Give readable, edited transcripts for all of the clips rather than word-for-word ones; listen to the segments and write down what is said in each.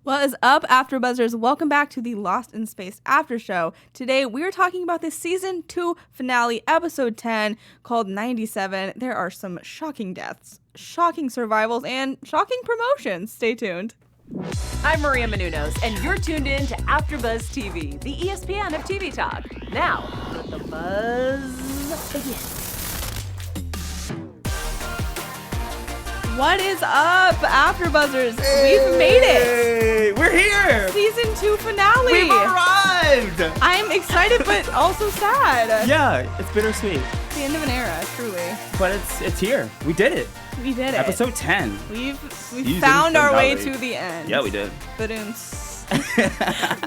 What is up, AfterBuzzers? Welcome back to the Lost in Space After Show. Today, we are talking about the Season 2 finale, Episode 10, called 97. There are some shocking deaths, shocking survivals, and shocking promotions. Stay tuned. I'm Maria Menounos, and you're tuned in to AfterBuzz TV, the ESPN of TV talk. Now, let the buzz begin. What is up, AfterBuzzers? We've made it. We're here. Season 2 finale. We've arrived. I'm excited, but also sad. Yeah, it's bittersweet. It's the end of an era, truly. But it's here. We did it. We did it. Episode 10. We've Season found our way finale. to the end. Yeah, we did.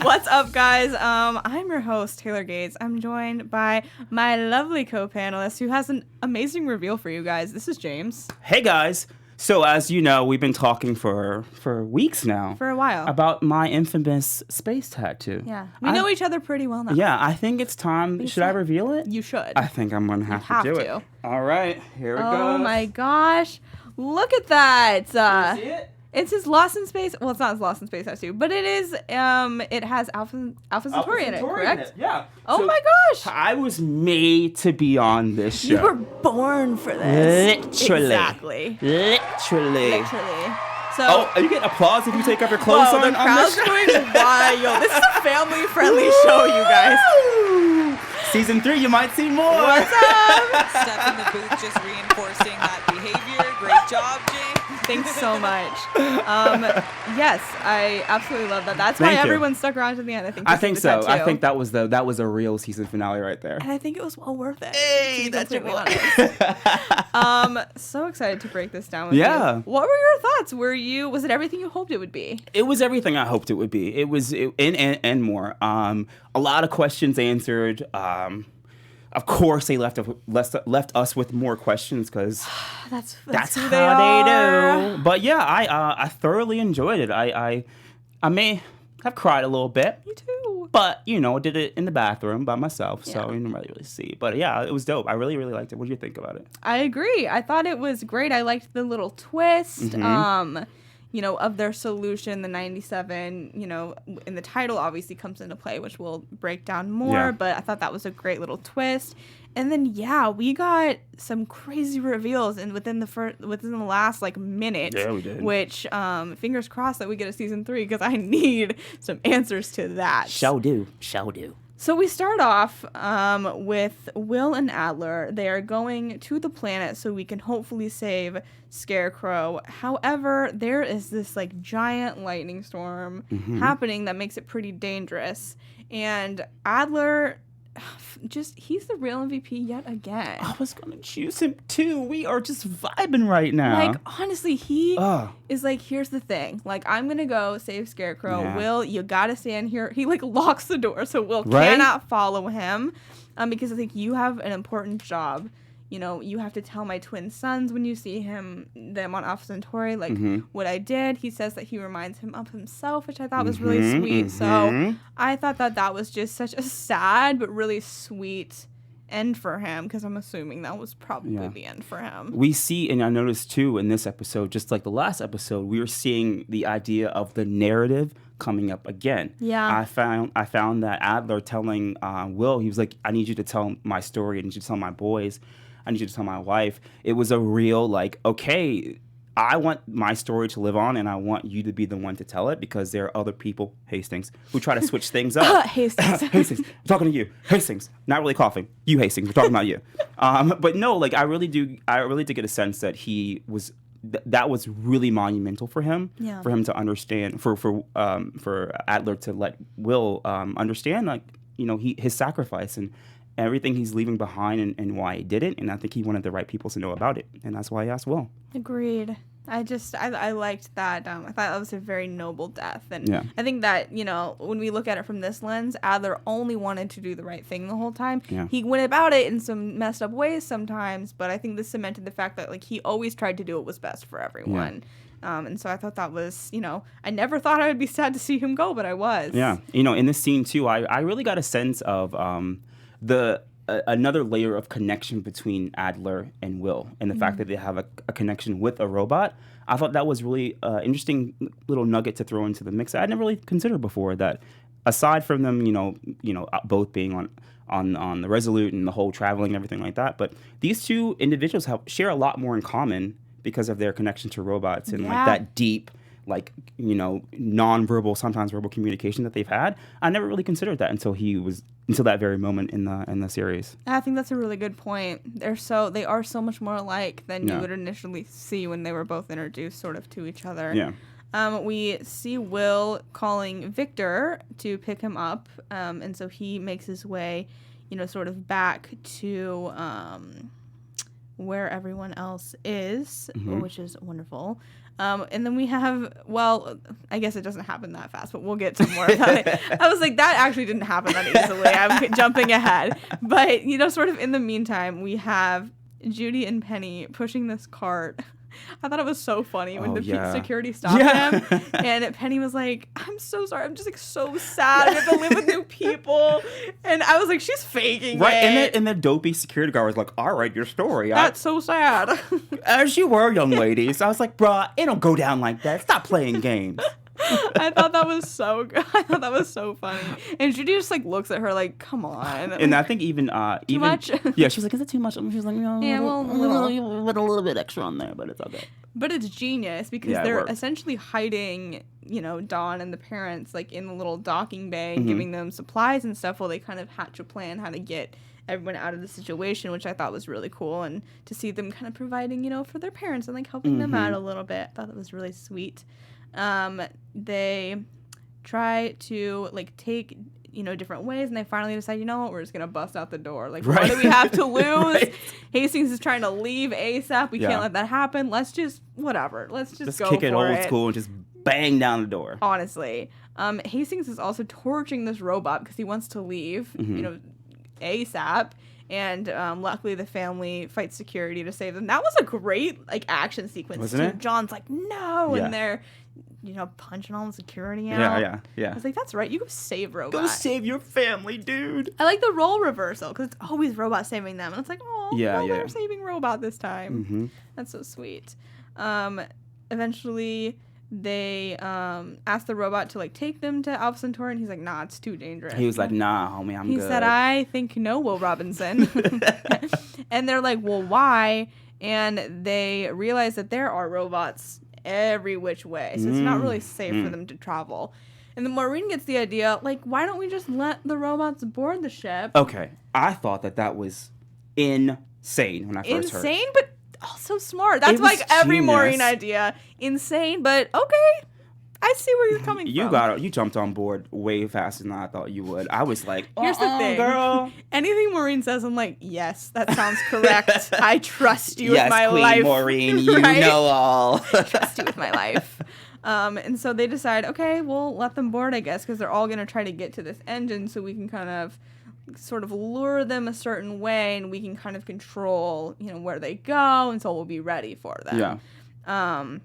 What's up, guys? I'm your host, Taylor Gates. I'm joined by my lovely co-panelist who has an amazing reveal for you guys. This is James. Hey, guys. So, as you know, we've been talking for weeks now. For a while. About my infamous space tattoo. Yeah. We know each other pretty well now. Yeah, I think it's time. Should I reveal it? You should. I think I'm going to have to do it. All right. Here we go. Oh, my gosh. Look at that. Can you see it? It's his Lost in Space. Well, it's not his Lost in Space tattoo, but it is. It has Alpha Centauri in it, correct? Yeah. Oh So my gosh! I was made to be on this show. You were born for this. Literally. Exactly. Literally. So. Oh, are you getting applause if you take off your clothes Whoa, on? the crowd's going wild. This is a family-friendly show, you guys. Woo! Season 3, you might see more. What's up? Step in the booth, just reinforcing that behavior. Great job, Jay. Thanks so much. Yes, I absolutely love that. That's Thank why you. everyone stuck around to the end. I think so. I think that was a real season finale right there. And I think it was well worth it. Hey, to be that's your completely honest. So excited to break this down with you. What were your thoughts? Was it everything you hoped it would be? It was everything I hoped it would be. It was and more. A lot of questions answered. Of course, they left us with more questions because that's how who they are. do. But yeah, I thoroughly enjoyed it. I may have cried a little bit. Me too. But I did it in the bathroom by myself, so Yeah. you didn't really see. But yeah, it was dope. I really, really liked it. What did you think about it? I agree. I thought it was great. I liked the little twist. Mm-hmm. Of their solution, the 97, in the title obviously comes into play, which we'll break down more, Yeah. but I thought that was a great little twist. And then, we got some crazy reveals within the last, minute. Yeah, we did. Which, fingers crossed that we get a season 3, because I need some answers to that. Shall do. So we start off with Will and Adler. They are going to the planet so we can hopefully save Scarecrow. However, there is this giant lightning storm happening that makes it pretty dangerous. And Adler, he's the real MVP yet again. I was going to choose him too. We are just vibing right now. Honestly, he is here's the thing. I'm going to go save Scarecrow. Yeah. Will, you got to stand here. He, locks the door so Will Right? cannot follow him because I think you have an important job. You have to tell my twin sons when you see them on Alpha Centauri, what I did. He says that he reminds him of himself, which I thought was really sweet. So I thought that was just such a sad but really sweet end for him, because I'm assuming that was probably the end for him. We see, and I noticed too in this episode, just like the last episode, we are seeing the idea of the narrative coming up again. Yeah. I found that Adler telling Will, he was like, I need you to tell my story. I need you to tell my boys. I need you to tell my wife. It was a real okay, I want my story to live on, and I want you to be the one to tell it, because there are other people, Hastings, who try to switch things up. Hastings. Hastings, I'm talking to you. Hastings, not really coughing. You, Hastings, we're talking about you. But no, I really did get a sense that he was, that was really monumental for him. Yeah. For him to understand, for Adler to let Will understand, his sacrifice and everything he's leaving behind and why he did it. And I think he wanted the right people to know about it. And that's why he asked Will. Agreed. I liked that. I thought that was a very noble death. And Yeah. I think that, when we look at it from this lens, Adler only wanted to do the right thing the whole time. Yeah. He went about it in some messed up ways sometimes, but I think this cemented the fact that he always tried to do what was best for everyone. And so I thought that was, I never thought I would be sad to see him go, but I was. Yeah. In this scene too, I really got a sense of the another layer of connection between Adler and Will, and the fact that they have a connection with a robot. I thought that was really interesting little nugget to throw into the mix. I'd never really considered before that. Aside from them, both being on the Resolute and the whole traveling and everything like that, but these two individuals share a lot more in common because of their connection to robots and like that deep, non-verbal, sometimes verbal communication that they've had. I never really considered that until that very moment in the series. I think that's a really good point. They are so much more alike than you would initially see when they were both introduced sort of to each other. Yeah. We see Will calling Victor to pick him up, and so he makes his way, sort of back to where everyone else is, which is wonderful. And then we have, I guess it doesn't happen that fast, but we'll get to more about it. I was like, that actually didn't happen that easily. I'm jumping ahead. But, sort of in the meantime, we have Judy and Penny pushing this cart. I thought it was so funny when security stopped him. And Penny was like, I'm so sorry. I'm just like so sad. I have to live with new people. And I was like, she's faking it. And the dopey security guard was like, all right, your story. That's so sad. As you were, young ladies. I was like, bruh, it don't go down like that. Stop playing games. I thought that was so good. I thought that was so funny. And Judy just like looks at her like, come on. And I think even too much? Yeah, she's like, is it too much? She's like, no, yeah, well, a little bit extra on there, but it's okay. But it's genius because they're essentially hiding, Dawn and the parents like in the little docking bay and giving them supplies and stuff while they kind of hatch a plan how to get everyone out of the situation, which I thought was really cool. And to see them kind of providing, for their parents and like helping them out a little bit. I thought that was really sweet. They try to like take different ways, and they finally decide, we're just gonna bust out the door. Like, what do we have to lose? Right. Hastings is trying to leave ASAP. We can't let that happen. Let's just whatever. Let's just go kick it for old school and just bang down the door. Honestly, Hastings is also torching this robot because he wants to leave. ASAP. And luckily, the family fights security to save them. That was a great like action sequence. Wasn't it? John's like, no, and they're punching all the security out. Yeah. I was like, that's right. You go save robot. Go save your family, dude. I like the role reversal because it's always robot saving them, and it's like, oh, they're saving robot this time. That's so sweet. Eventually, they asked the robot to like take them to Alpha Centauri, and he's like, nah, it's too dangerous. He was like, nah, homie, I'm good. He said, I think no, Will Robinson. And they're like, well, why? And they realize that there are robots every which way, so it's not really safe for them to travel. And then Maureen gets the idea, like, why don't we just let the robots board the ship? Okay, I thought that was insane when I first heard. Insane, but also smart. That's like every Maureen idea. Insane, but okay. I see where you're coming from. You jumped on board way faster than I thought you would. I was like, here's the thing, girl. Anything Maureen says, I'm like, yes, that sounds correct. I trust you with my Queen life. Maureen, you know all. Trust you with my life. And so they decide, okay, we'll let them board, I guess, because they're all going to try to get to this engine so we can kind of sort of lure them a certain way and we can kind of control, where they go, and so we'll be ready for them. Yeah.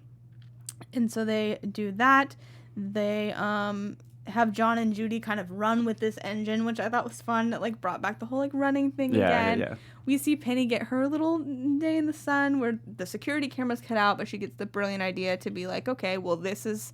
And so they do that. They have John and Judy kind of run with this engine, which I thought was fun. It like brought back the whole like running thing again. Yeah. We see Penny get her little day in the sun where the security camera's cut out, but she gets the brilliant idea to be like, okay, well, this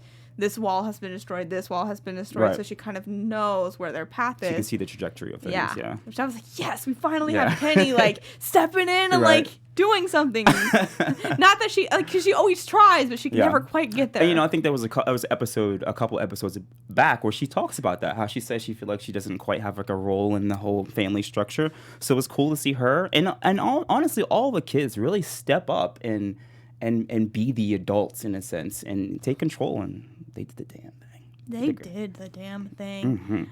wall has been destroyed, this wall has been destroyed, so she kind of knows where their path is. She can see the trajectory of things, yeah. Which I was like, yes, we finally have Penny, like, stepping in and, like, doing something. Not that she, like, because she always tries, but she can never quite get there. And, I think there was a couple episodes back where she talks about that, how she says she feels like she doesn't quite have, like, a role in the whole family structure. So it was cool to see her. And honestly, all the kids really step up and be the adults, in a sense, and take control, and they did the damn thing. They did the damn thing.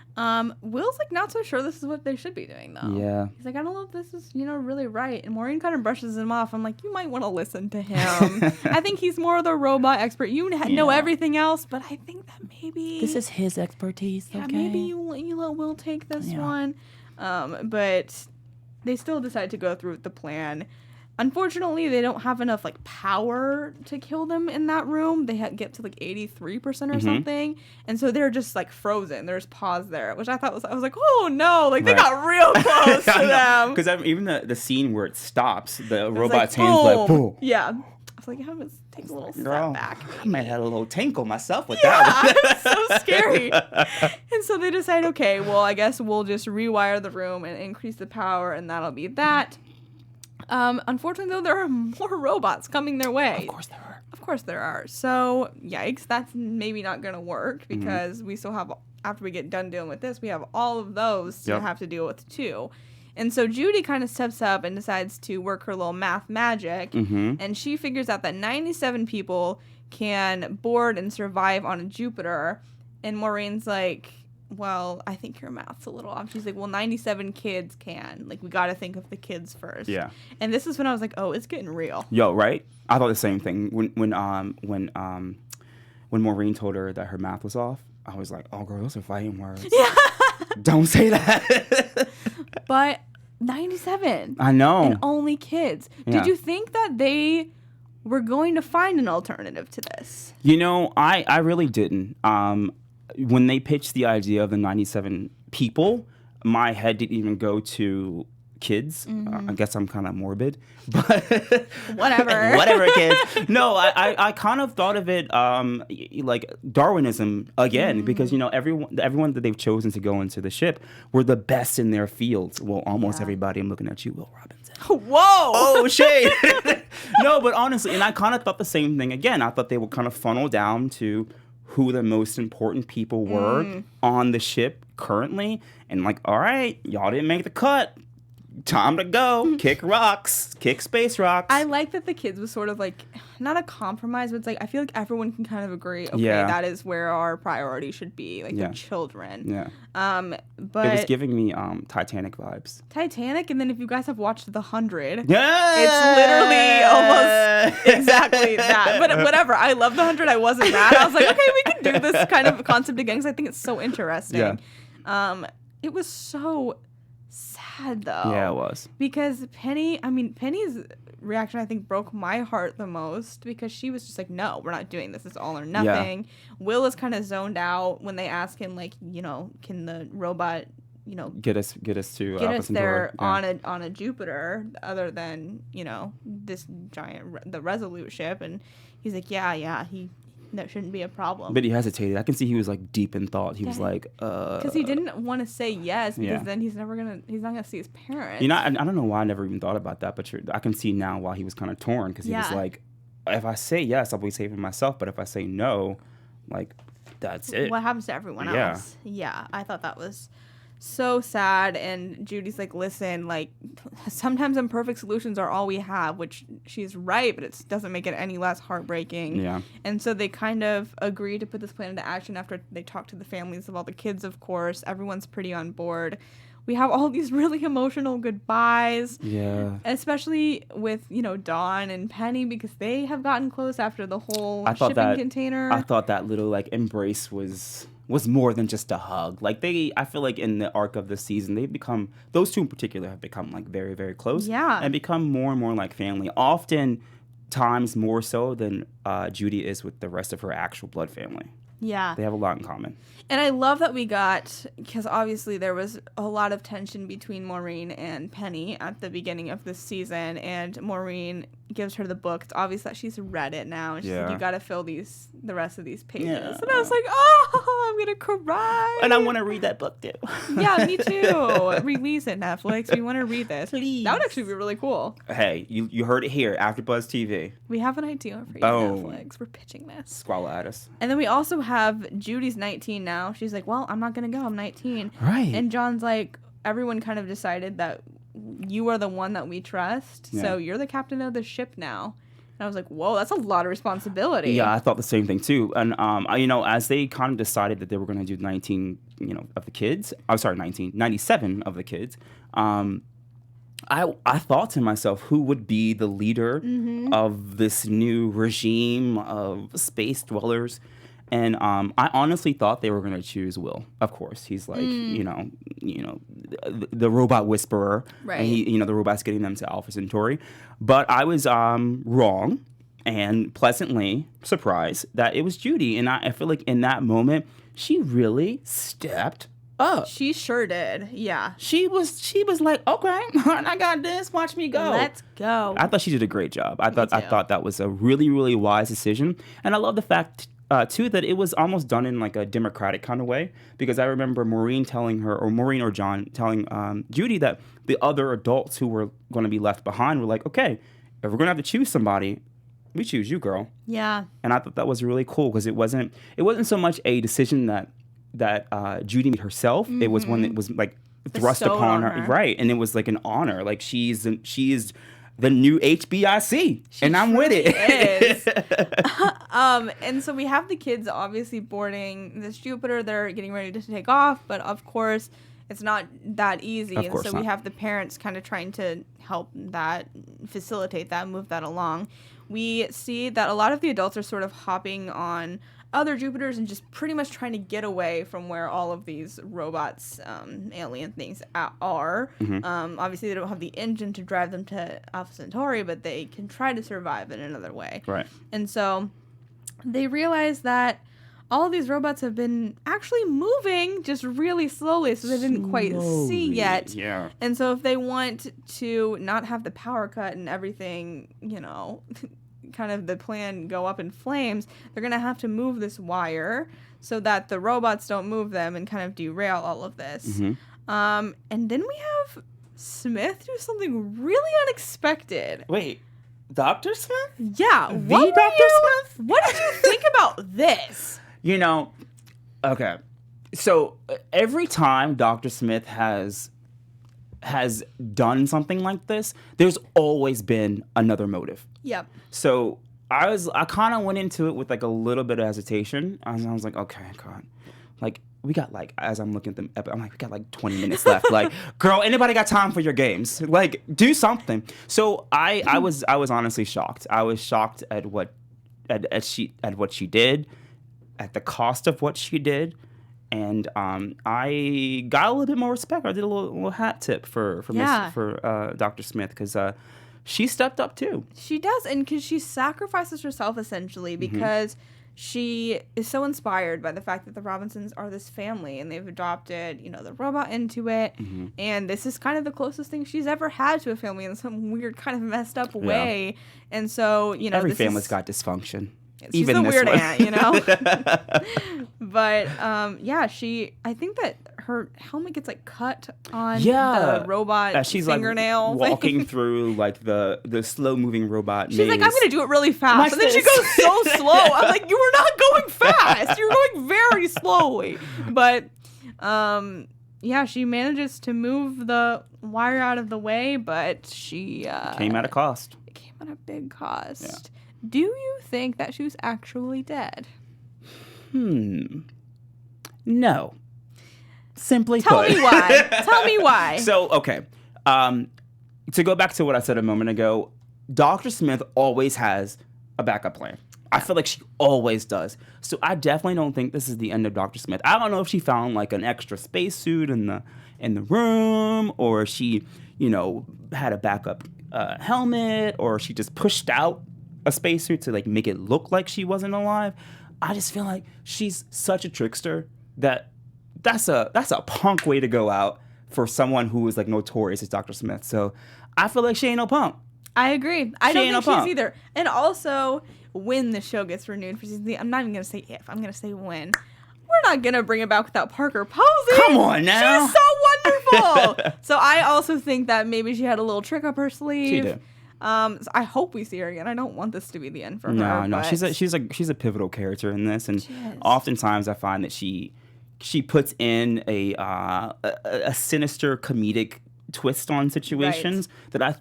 Will's like not so sure this is what they should be doing though. Yeah. He's like, I don't know if this is, really right. And Maureen kind of brushes him off. I'm like, you might want to listen to him. I think he's more of the robot expert. You know everything else, but I think that maybe this is his expertise. Yeah, maybe you let Will take this one. But they still decide to go through with the plan. Unfortunately, they don't have enough like power to kill them in that room. They get to like 83% or something, and so they're just like frozen. There's pause there, which I was like, oh no, like they got real close to them. Because even the scene where it stops, the robot's like, hands like boom. Yeah, I was like, yeah, let's take a little step back. I might have had a little tinkle myself with that one. It's so scary. And so they decide, okay, well, I guess we'll just rewire the room and increase the power, and that'll be that. Unfortunately, though, there are more robots coming their way. Of course there are. Of course there are. So, yikes, that's maybe not going to work because we still have, after we get done dealing with this, we have all of those to have to deal with too. And so Judy kind of steps up and decides to work her little math magic, and she figures out that 97 people can board and survive on a Jupiter, and Maureen's like, well, I think your math's a little off. She's like, well, 97 kids can. Like, we got to think of the kids first. Yeah. And this is when I was like, oh, it's getting real. Yo, right? I thought the same thing. When Maureen told her that her math was off, I was like, oh, girl, those are fighting words. Yeah. Don't say that. But 97. I know. And only kids. Yeah. Did you think that they were going to find an alternative to this? You know, I really didn't. When they pitched the idea of the 97 people, my head didn't even go to kids. I guess I'm kind of morbid, but Whatever. whatever, kids. No, I kind of thought of it like Darwinism again, because you know everyone that they've chosen to go into the ship were the best in their fields. Well, almost everybody. I'm looking at you, Will Robinson. Whoa! Oh, shade. No, but honestly, and I kind of thought the same thing again. I thought they would kind of funnel down to who the most important people were on the ship currently, and like, all right, y'all didn't make the cut. Time to go. Kick rocks. Kick space rocks. I like that the kids was sort of like, not a compromise, but it's like, I feel like everyone can kind of agree, okay, that is where our priority should be, like the children. Yeah. But it was giving me Titanic vibes. Titanic, and then if you guys have watched The 100, Yeah. it's literally almost exactly that. But whatever, I love The 100. I wasn't mad. I was like, okay, we can do this kind of concept again because I think it's so interesting. Yeah. It was so sad though. Yeah, it was. Because Penny's reaction I think broke my heart the most because she was just like, no, we're not doing this. It's all or nothing. Yeah. Will is kind of zoned out when they ask him like, you know, can the robot, you know, get us there on a Jupiter other than, you know, this giant the Resolute ship, and he's like, yeah, that shouldn't be a problem. But he hesitated. I can see he was like deep in thought. He was like, because he didn't want to say yes because then he's not gonna see his parents. You know, I don't know why I never even thought about that, but I can see now why he was kind of torn because he was like, if I say yes, I'll be saving myself, but if I say no, like, that's it. What happens to everyone else? Yeah, I thought that was so sad. And Judy's like, listen, like, sometimes imperfect solutions are all we have, which she's right, but it doesn't make it any less heartbreaking. Yeah. And so they kind of agree to put this plan into action after they talk to the families of all the kids, of course. Everyone's pretty on board. We have all these really emotional goodbyes. Yeah. Especially with, you know, Dawn and Penny, because they have gotten close after the whole shipping container. I thought that little, like, embrace was more than just a hug. Like, I feel like in the arc of the season, those two in particular have become, like, very, very close. Yeah. And become more and more like family. Often times more so than Judy is with the rest of her actual blood family. Yeah. They have a lot in common. And I love that we got, because obviously there was a lot of tension between Maureen and Penny at the beginning of this season, and Maureen gives her the book. It's obvious that she's read it now, and she's like, you got to fill the rest of these pages. Yeah. And I was like, oh, I'm going to cry. And I want to read that book too. Yeah, me too. Release it, Netflix. We want to read this. Please. That would actually be really cool. Hey, you heard it here, AfterBuzz TV. We have an idea for you, Netflix. We're pitching this. Squall at us. And then we also have Judy's 19 now. She's like, well, I'm not going to go. I'm 19. Right. And John's like, everyone kind of decided that you are the one that we trust. Yeah. So you're the captain of the ship now. And I was like, whoa, that's a lot of responsibility. Yeah, I thought the same thing too. And, you know, as they kind of decided that they were going to do 19, you know, of the kids, 97 of the kids, I thought to myself, who would be the leader of this new regime of space dwellers? And I honestly thought they were going to choose Will. Of course, he's like, you know, the robot whisperer. Right. And he, the robot's getting them to Alpha Centauri. But I was wrong and pleasantly surprised that it was Judy. And I feel like in that moment, she really stepped up. She sure did. Yeah. She was like, okay, I got this. Watch me go. Let's go. I thought she did a great job. I thought that was a really, really wise decision. And I love the fact too that it was almost done in like a democratic kind of way, because I remember Maureen or John telling Judy that the other adults who were going to be left behind were like, okay, if we're going to have to choose somebody, we choose you, girl. Yeah. And I thought that was really cool, because it wasn't so much a decision that Judy made herself. It was one that was like thrust Bestowed upon on her. her. Right. And it was like an honor. Like she is the new HBIC, and I'm with it. Is. And so we have the kids obviously boarding this Jupiter. They're getting ready to take off, but of course it's not that easy. Of And course so not. we have the parents kind of trying to help that, facilitate that, move that along. We see that a lot of the adults are sort of hopping on other Jupiters and just pretty much trying to get away from where all of these robots, alien things are. Obviously, they don't have the engine to drive them to Alpha Centauri, but they can try to survive in another way. Right. And so they realize that all of these robots have been actually moving just really slowly, so they didn't quite see yet. Yeah. And so if they want to not have the power cut and everything, kind of the plan go up in flames, they're going to have to move this wire so that the robots don't move them and kind of derail all of this. And then we have Smith do something really unexpected. Wait, Dr. Smith? Yeah. What did you think about this? Okay. So every time Dr. Smith has done something like this, there's always been another motive. Yep. So I kind of went into it with like a little bit of hesitation. I was like, okay, God, like we got like, as I'm looking at them, I'm like, we got like 20 minutes left. Like, girl, anybody got time for your games? Like, do something. So I was honestly shocked. I was shocked at what she did, at the cost of what she did. And I got a little bit more respect. I did a little hat tip for Dr. Smith, because she stepped up too. She does, and because she sacrifices herself essentially because she is so inspired by the fact that the Robinsons are this family and they've adopted, the robot into it. And this is kind of the closest thing she's ever had to a family in some weird kind of messed up way. And so, every family's got dysfunction. She's Even the this weird one. aunt, But, I think that her helmet gets, cut on the robot she's fingernail. Like walking through, like, the slow-moving robot She's maze. like, I'm going to do it really fast. Watch And then she this. goes so slow. I'm like, you were not going fast. You're going very slowly. But, she manages to move the wire out of the way, but she... came at a cost. It came at a big cost. Yeah. Do you think that she was actually dead? No. Simply Tell put. me why. Tell me why. So, okay. To go back to what I said a moment ago, Dr. Smith always has a backup plan. I feel like she always does. So I definitely don't think this is the end of Dr. Smith. I don't know if she found like an extra spacesuit in the room, or she, had a backup helmet, or she just pushed out a spacesuit to like make it look like she wasn't alive. I just feel like she's such a trickster that's a punk way to go out for someone who is like notorious as Dr. Smith. So I feel like she ain't no punk. I agree. I don't think no she is punk. either. And also, when the show gets renewed for season 3, I'm not even going to say if, I'm going to say when. We're not going to bring it back without Parker Posey. Come on now. She's so wonderful. So I also think that maybe she had a little trick up her sleeve. She did. So I hope we see her again. I don't want this to be the end for her. No, but she's a pivotal character in this, and She is. oftentimes I find that she puts in a sinister comedic twist on situations that I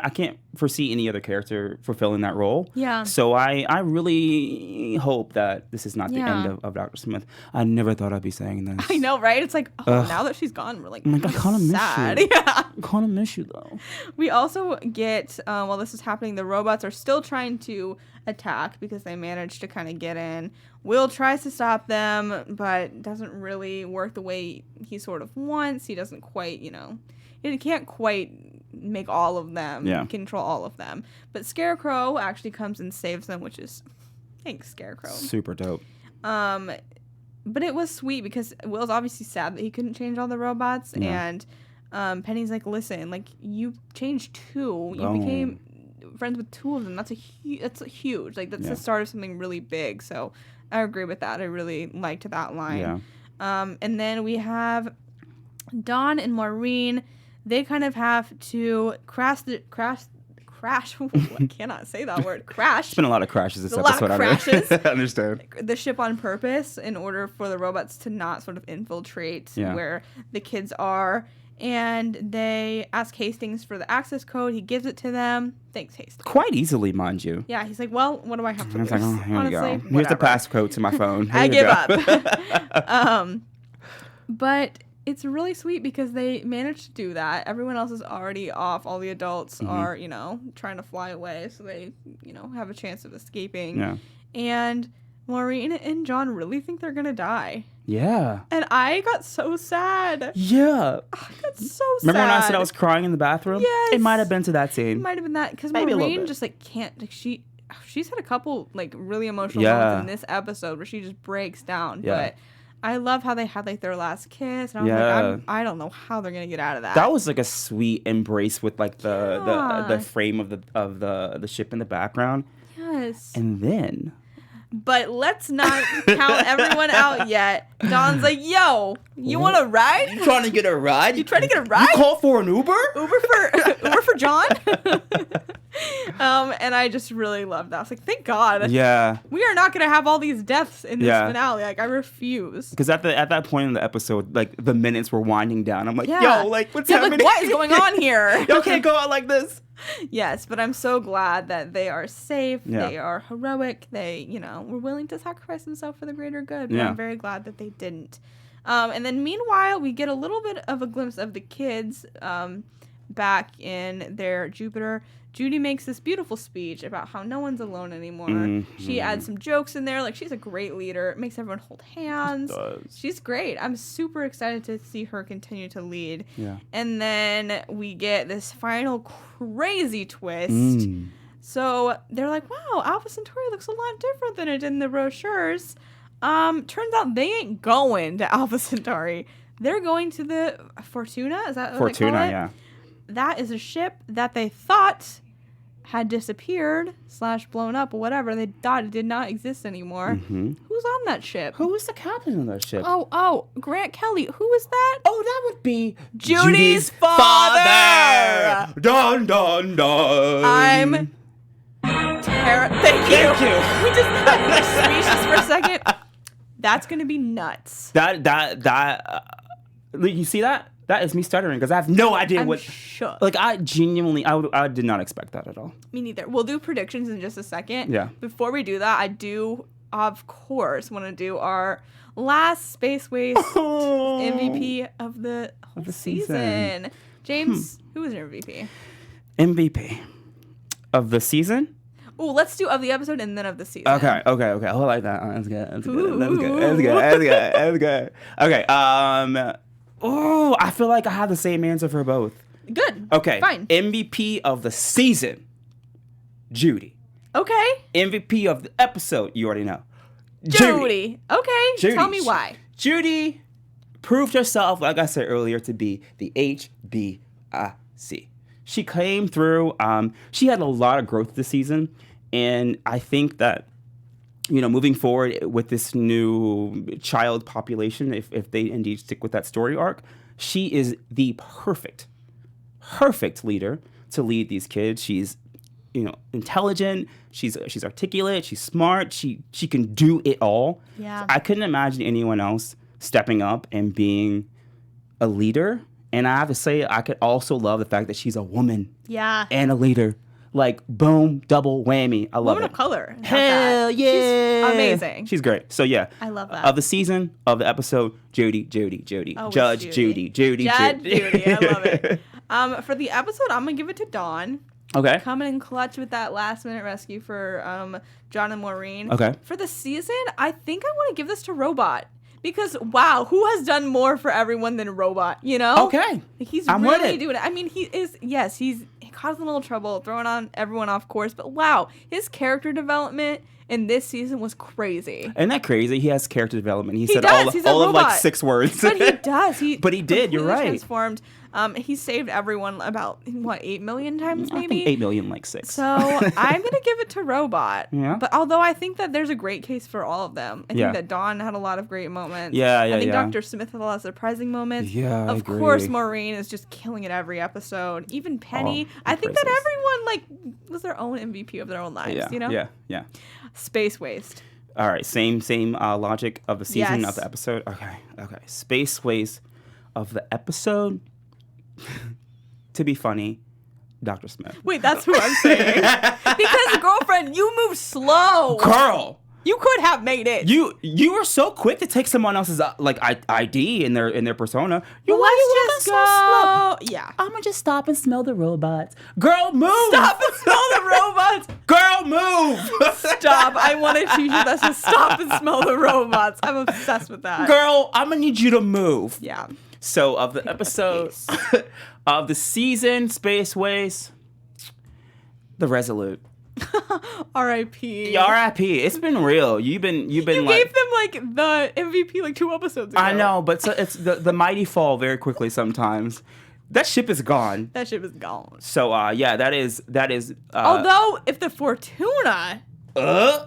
can't foresee any other character fulfilling that role. Yeah. So I really hope that this is not the end of Dr. Smith. I never thought I'd be saying this. I know, right? It's like, now that she's gone, we're like, I'm like, I kind of miss sad. you. Yeah. I kind of miss you though. We also get, while this is happening, the robots are still trying to attack because they managed to kind of get in. Will tries to stop them, but doesn't really work the way he sort of wants. He doesn't quite, he can't quite make all of them, control all of them. But Scarecrow actually comes and saves them, which is, thanks, Scarecrow. Super dope. But it was sweet because Will's obviously sad that he couldn't change all the robots, and Penny's like, listen, like, you changed 2. You became friends with 2 of them. That's huge. Like, that's the start of something really big. So I agree with that. I really liked that line. Yeah. And then we have Dawn and Maureen. They kind of have to crash. I cannot say that word. Crash. There's been a lot of crashes this a episode. Lot of crashes. I understand. The ship on purpose in order for the robots to not sort of infiltrate where the kids are. And they ask Hastings for the access code. He gives it to them. Thanks, Hastings. Quite easily, mind you. Yeah, he's like, well, what do I have to lose? Like, oh, here Honestly, you go. Here's the passcode to my phone. Here I give go. up. But it's really sweet because they managed to do that. Everyone else is already off. All the adults are, trying to fly away. So they, have a chance of escaping. Yeah. And Maureen and John really think they're going to die. Yeah. And I got so sad. Yeah. I got so sad. Remember when I said I was crying in the bathroom? Yes. It might have been to that scene. It might have been that. Because Maureen just, like, can't. Like, she's had a couple, like, really emotional moments in this episode where she just breaks down. Yeah. But I love how they had, like, their last kiss. And I was like, I don't know how they're going to get out of that. That was, like, a sweet embrace with, like, the frame of the ship in the background. Yes. And then... But let's not count everyone out yet. Dawn's like, yo, you want a ride? You trying to get a ride? You trying to get a ride? You call for an Uber? Uber for John? And I just really loved that. I was like, thank God. Yeah. We are not going to have all these deaths in this finale. Like, I refuse. Because at that point in the episode, like, the minutes were winding down. I'm like, yo, like, what's happening? Like, what is going on here? Y'all can't go out like this. Yes, but I'm so glad that they are safe. Yeah. They are heroic. They, were willing to sacrifice themselves for the greater good. But I'm very glad that they didn't. And then meanwhile, we get a little bit of a glimpse of the kids back in their Jupiter. Judy makes this beautiful speech about how no one's alone anymore. Mm-hmm. She adds some jokes in there. Like, she's a great leader. Makes everyone hold hands. She's great. I'm super excited to see her continue to lead. Yeah. And then we get this final crazy twist. So they're like, wow, Alpha Centauri looks a lot different than it did in the brochures. Turns out they ain't going to Alpha Centauri. They're going to the Fortuna. Is that what Fortuna, they call it? yeah. That is a ship that they thought had disappeared / blown up or whatever. They thought it did not exist anymore. Mm-hmm. Who's on that ship? Who was the captain of that ship? Oh, Grant Kelly. Who was that? Oh, that would be Judy's father. Dun, dun, dun. I'm Thank you. We just got speechless for a second. That's going to be nuts. You see that? That is me stuttering because I have no idea I'm what. Shook. Like, I genuinely, I did not expect that at all. Me neither. We'll do predictions in just a second. Yeah. Before we do that, I do, of course, want to do our last Space Waste MVP of the whole season. James, who is your MVP? MVP of the season? Oh, let's do of the episode and then of the season. Okay. I like that. That's good. Okay. Oh, I feel like I have the same answer for both. Good. Okay. Fine. MVP of the season, Judy. Okay. MVP of the episode, you already know. Judy. Okay. Judy. Tell me why. Judy proved herself, like I said earlier, to be the HBIC. She came through. She had a lot of growth this season, and I think that, moving forward with this new child population, if they indeed stick with that story arc, she is the perfect leader to lead these kids. She's, intelligent. She's articulate. She's smart. She can do it all. Yeah. So I couldn't imagine anyone else stepping up and being a leader. And I have to say, I could also love the fact that she's a woman. Yeah. And a leader. Like, boom, double whammy. I love Woman it. of color. Hell yeah. She's amazing. She's great. So, yeah. I love that. Of the season, of the episode, Judy. Oh, Judge Judy. Judy. I love it. For the episode, I'm going to give it to Dawn. Okay. Coming in clutch with that last-minute rescue for John and Maureen. Okay. For the season, I think I want to give this to Robot. Because, wow, who has done more for everyone than Robot, you know? Okay. He's I'm really with it. doing it. I mean, he caused a little trouble, throwing on everyone off course. But, wow, his character development in this season was crazy. Isn't that crazy? He has character development. He said does. He's a all of like robot. 6 words. But he does. But he did. You're completely right. Transformed. He saved everyone about, 8 million times maybe? I think 8 million, like 6. So I'm going to give it to Robot. Yeah. But although I think that there's a great case for all of them. I Yeah. think that Dawn had a lot of great moments. Yeah, I think yeah. Dr. Smith had a lot of surprising moments. Yeah, I Of agree. course, Maureen is just killing it every episode. Even Penny. Oh, I think praises. that everyone was their own MVP of their own lives, Yeah, you know? yeah. Space waste. All right, same logic of the season, Yes. of the episode. Okay. Space waste of the episode. To be funny, Dr. Smith. Wait, that's who I'm saying. Because, girlfriend, you move slow. Girl, You could have made it. you were so quick to take someone else's ID in their persona. Well, Why you let's just moving so slow? go. Yeah. I'm gonna just stop and smell the robots. Girl, move! Stop and smell the robots. Girl, move! Stop. I want to teach you that to stop and smell the robots. I'm obsessed with that. Girl, I'm gonna need you to move. Yeah. So of the episode of the season, Space Waste, The Resolute. R.I.P. R.I.P. It's been real. You've been You like. gave them like the MVP like 2 episodes ago. I know, but it's the mighty fall very quickly sometimes. That ship is gone. That ship is gone. So that is. Although if the Fortuna Is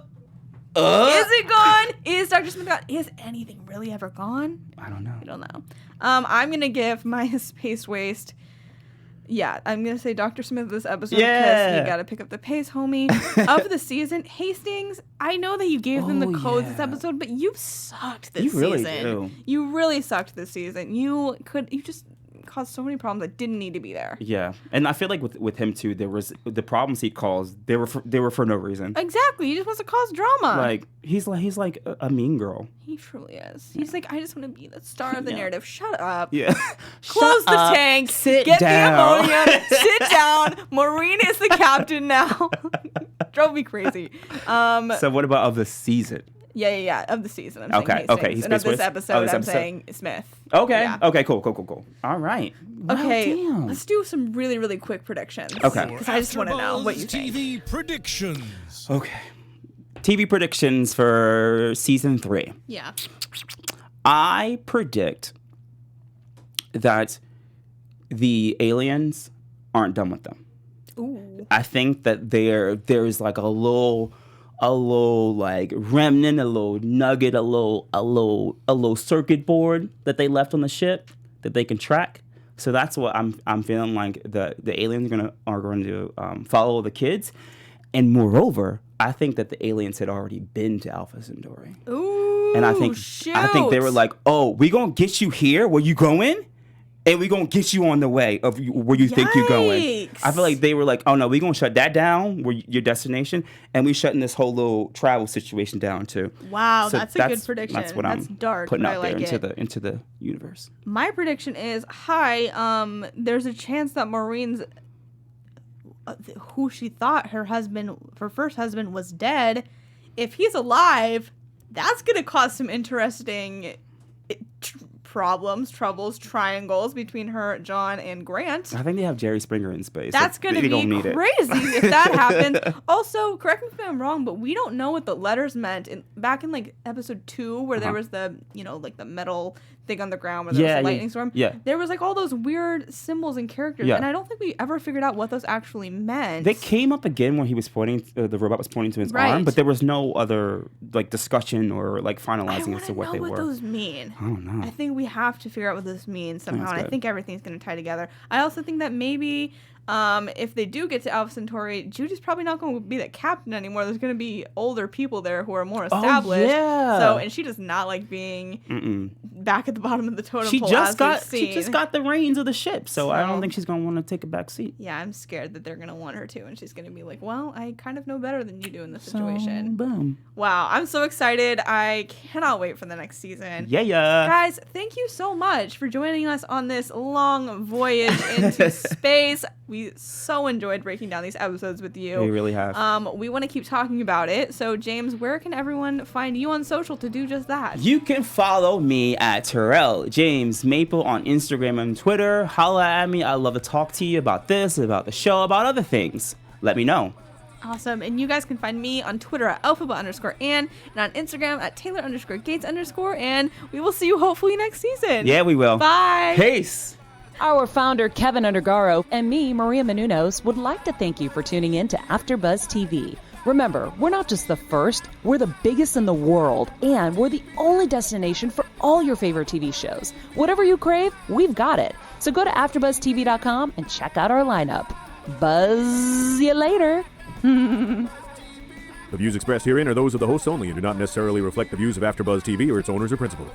is it gone? Is Dr. Smith gone? Is anything really ever gone? I don't know. I don't know. I'm gonna give my space waste. Yeah, I'm gonna say Dr. Smith this episode because Yeah. you gotta pick up the pace, homie. Of the season, Hastings. I know that you gave them the Oh, codes this yeah. episode, but you sucked this You really season. do. You really sucked this season. You just caused so many problems that didn't need to be there. Yeah, and I feel like with him too, there was the problems he caused. They were for no reason. Exactly. He just wants to cause drama. Like he's like a mean girl. He truly is. He's like, I just want to be the star of the Yeah. narrative. Shut up. Yeah. Close Shut the up. tank. Sit Get down. the ammonia. Sit down. Maureen is the captain now. Drove me crazy. So what about of the season? Yeah. Of the season. I'm Okay, saying okay, Hastings. he's And of Space this Waste. episode, Oh, this I'm episode. saying Smith. Okay. Yeah. Okay. Cool. All right. Okay. Wow, damn. Let's do some really, really quick predictions. Okay. Because I just want to know what you think. TV predictions. Okay. TV predictions for season 3. Yeah. I predict that the aliens aren't done with them. Ooh. I think that there's like a little like remnant, a little nugget, a little circuit board that they left on the ship that they can track. So that's what I'm feeling like the aliens are going to follow the kids, and moreover, I think that the aliens had already been to Alpha Centauri. Ooh. And I think they were like, oh, we gonna get you here where you going, and we gonna get you on the way of where you think you're going. Yikes. I feel like they were like, oh no, we gonna shut that down where your destination, and we shutting this whole little travel situation down too. Wow, So that's a good prediction. That's what That's I'm dark, putting but out I there like into the universe. My prediction is there's a chance that Maureen's who she thought her first husband was dead. If he's alive, that's going to cause some interesting troubles, triangles between her, John, and Grant. I think they have Jerry Springer in space. That's going to They be don't need crazy if that happens. Also, correct me if I'm wrong, but we don't know what the letters meant back in like episode 2 where there was the, like the metal thing on the ground where there was a lightning storm. Yeah. There was like all those weird symbols and characters, Yeah. and I don't think we ever figured out what those actually meant. They came up again when he was pointing. The robot was pointing to his Right. arm, but there was no other like discussion or like I finalizing want as to to what know they what were. those mean. I don't know. I think we have to figure out what this means somehow, That's and I good. think everything's going to tie together. I also think that maybe if they do get to Alpha Centauri, Judy's probably not going to be the captain anymore. There's going to be older people there who are more established. yeah. So, and she does not like being back at the bottom of the totem She pole. just as we've she just seen. got the reins of the ship, so I So- don't think she's gonna want to take a back seat. Yeah, I'm scared that they're going to want her to, and she's going to be like, well, I kind of know better than you do in this situation. Boom. Wow, I'm so excited. I cannot wait for the next season. Yeah. Guys, thank you so much for joining us on this long voyage into space. We so enjoyed breaking down these episodes with you. We really have. We want to keep talking about it. So, James, where can everyone find you on social to do just that? You can follow me at Terrell James Maple on Instagram and Twitter. Holla at me. I'd love to talk to you about this, about the show, about other things. Let me know. Awesome. And you guys can find me on Twitter at Elphaba_Ann and on Instagram at Taylor_Gates_. And we will see you hopefully next season. Yeah, we will. Bye. Peace. Our founder, Keven Undergaro, and me, Maria Menounos, would like to thank you for tuning in to AfterBuzz TV. Remember, we're not just the first, we're the biggest in the world, and we're the only destination for all your favorite TV shows. Whatever you crave, we've got it. So go to AfterBuzzTV.com and check out our lineup. Buzz you later. The views expressed herein are those of the hosts only and do not necessarily reflect the views of AfterBuzz TV or its owners or principals.